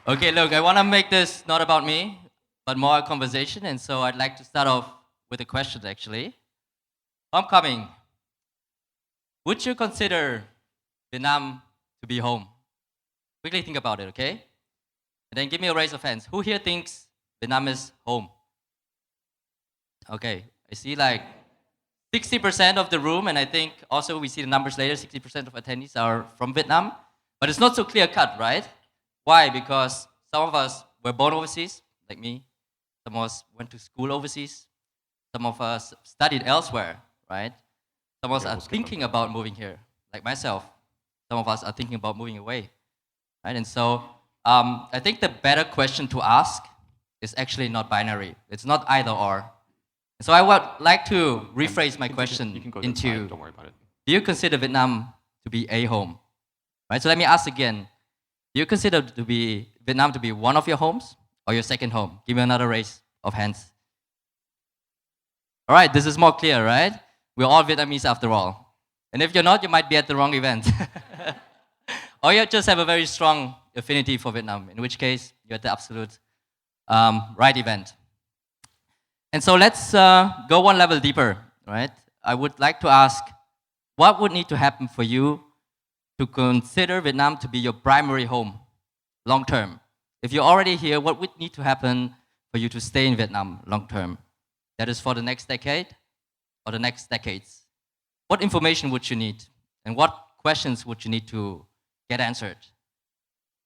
Okay, look, I want to make this not about me, but more a conversation. And so I'd like to start off with a question, actually. Homecoming. Would you consider Vietnam to be home? Quickly think about it, okay? And then give me a raise of hands. Who here thinks Vietnam is home? Okay, I see like 60% of the room, and I think also we see the numbers later, 60% of attendees are from Vietnam. But it's not so clear cut, right? Why? Because some of us were born overseas, like me. Some of us went to school overseas. Some of us studied elsewhere, right? Some of us are thinking about moving here, like myself. Some of us are thinking about moving away, right? And so I think the better question to ask is actually not binary. It's not either or. So I would like to rephrase my question into, don't worry about it. do you consider Vietnam to be a home? Right, so let me ask again. Do you consider Vietnam to be one of your homes or your second home? Give me another raise of hands. All right, this is more clear, right? We're all Vietnamese after all. And if you're not, you might be at the wrong event. Or you just have a very strong affinity for Vietnam, in which case you're at the absolute right event. And so let's go one level deeper, right? I would like to ask, what would need to happen for you to consider Vietnam to be your primary home long term? If you're already here, what would need to happen for you to stay in Vietnam long term? That is for the next decade or the next decades. What information would you need? And what questions would you need to get answered?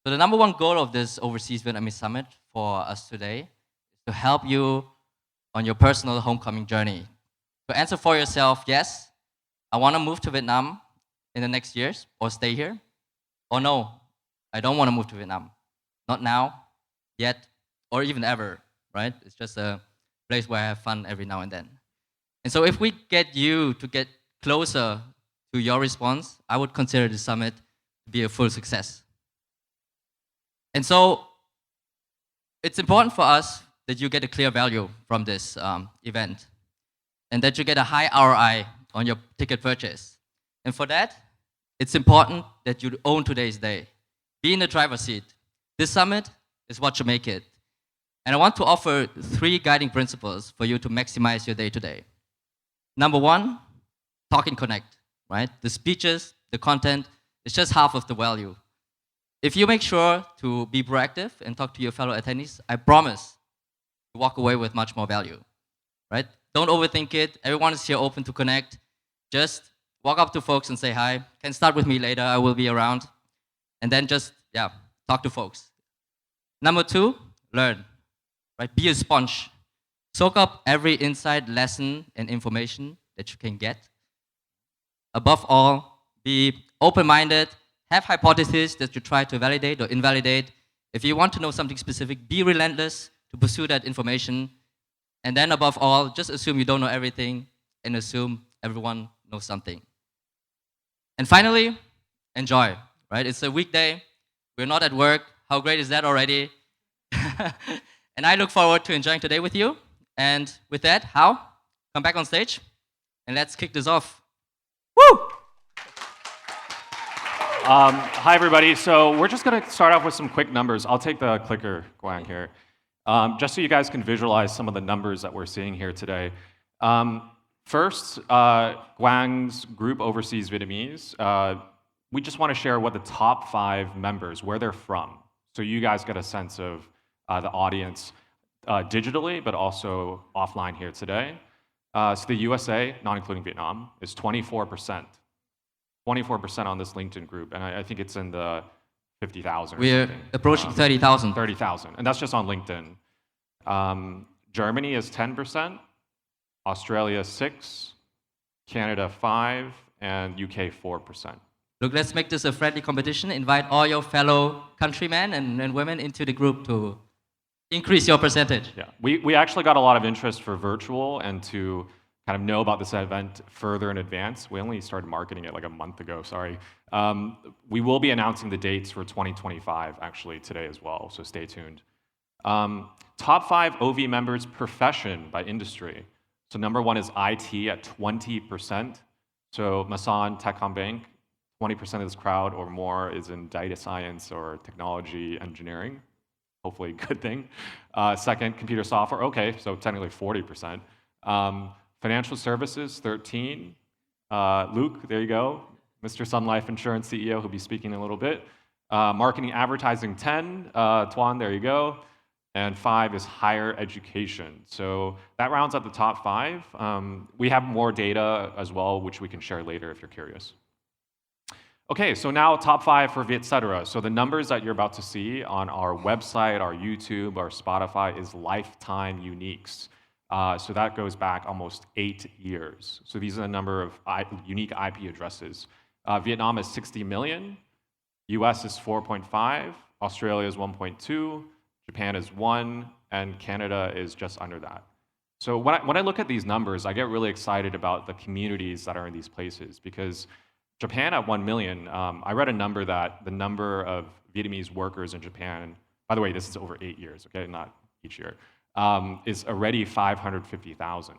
So the number one goal of this Overseas Vietnamese Summit for us today is to help you on your personal homecoming journey. To answer for yourself, yes, I want to move to Vietnam in the next years or stay here. Or no, I don't want to move to Vietnam. Not now, yet, or even ever, right? It's just a place where I have fun every now and then. And so if we get you to get closer to your response, I would consider the summit to be a full success. And so it's important for us that you get a clear value from this event and that you get a high ROI on your ticket purchase. And for that, it's important that you own today's day. Be in the driver's seat. This summit is what you make it. And I want to offer 3 guiding principles for you to maximize your day today. Number 1, talk and connect, right? The speeches, the content, is just half of the value. If you make sure to be proactive and talk to your fellow attendees, I promise you walk away with much more value, right? Don't overthink it. Everyone is here open to connect. Just walk up to folks and say hi. Can start with me later. I will be around. And then just, talk to folks. Number 2, learn, right? Be a sponge. Soak up every insight, lesson, and information that you can get. Above all, be open-minded. Have hypotheses that you try to validate or invalidate. If you want to know something specific, be relentless to pursue that information. And then above all, just assume you don't know everything and assume everyone knows something. And finally, enjoy, right? It's a weekday. We're not at work. How great is that already? And I look forward to enjoying today with you. And with that, Hao, come back on stage and let's kick this off. Woo! Hi, everybody. So we're just going to start off with some quick numbers. I'll take the clicker, Quang, here. Just so you guys can visualize some of the numbers that we're seeing here today. First, Quang's group, Overseas Vietnamese, we just want to share what the top 5 members, where they're from. So you guys get a sense of the audience digitally, but also offline here today. So the USA, not including Vietnam, is 24%. 24% on this LinkedIn group, and I think it's in the 50,000. We're approaching 30,000. 30,000, and that's just on LinkedIn. Germany is 10%, Australia 6%, Canada 5%, and UK 4%. Look, let's make this a friendly competition. Invite all your fellow countrymen and women into the group to increase your percentage. Yeah, we actually got a lot of interest for virtual and to kind of know about this event further in advance. We only started marketing it like a month ago, sorry. We will be announcing the dates for 2025 actually today as well, so stay tuned. Top 5 OV members profession by industry. So number 1 is IT at 20%. So Masan Techcombank, 20% of this crowd or more is in data science or technology engineering. hopefully a good thing. Second, computer software, okay, so technically 40%. Financial services, 13. Luke, there you go, Mr. Sun Life Insurance CEO, who'll be speaking in a little bit. Marketing, advertising, 10. Tuan, there you go. And 5 is higher education. So that rounds out the top 5. We have more data as well, which we can share later if you're curious. Okay, so now top 5 for Vietcetera. So the numbers that you're about to see on our website, our YouTube, our Spotify is lifetime uniques. So that goes back almost 8 years. So these are the number of unique IP addresses. Vietnam is 60 million, US is 4.5, Australia is 1.2, Japan is 1, and Canada is just under that. So when I look at these numbers, I get really excited about the communities that are in these places, because Japan at 1 million, I read a number that the number of Vietnamese workers in Japan, by the way, this is over 8 years, okay, not each year, is already 550,000.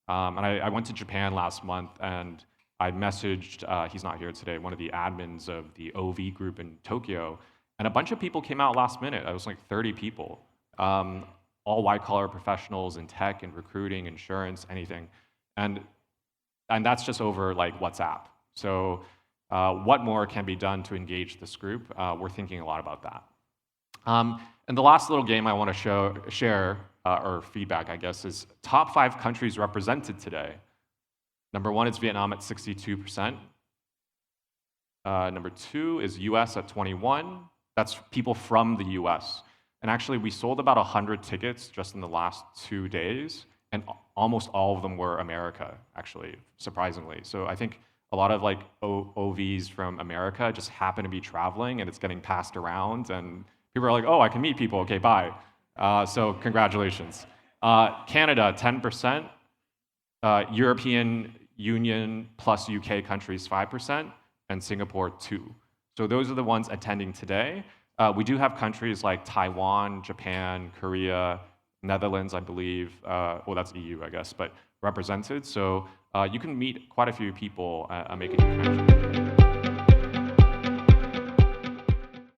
And I went to Japan last month, and I messaged, he's not here today, one of the admins of the OV group in Tokyo, and a bunch of people came out last minute. I was like 30 people, all white-collar professionals in tech and recruiting, insurance, anything. And that's just over like WhatsApp. So what more can be done to engage this group? We're thinking a lot about that. And the last little game I want to share, or feedback, I guess, is top 5 countries represented today. Number 1 is Vietnam at 62%. Number 2 is US at 21. That's people from the US. And actually, we sold about 100 tickets just in the last 2 days, and almost all of them were America, actually, surprisingly. So I think a lot of like OVs from America just happen to be traveling, and it's getting passed around, and people are like, oh, I can meet people, okay, bye. So congratulations. Canada, 10%. European Union plus UK countries, 5%, and Singapore, 2%. So those are the ones attending today. We do have countries like Taiwan, Japan, Korea, Netherlands, I believe. Well, that's EU, I guess, but represented. So you can meet quite a few people and make a new connection.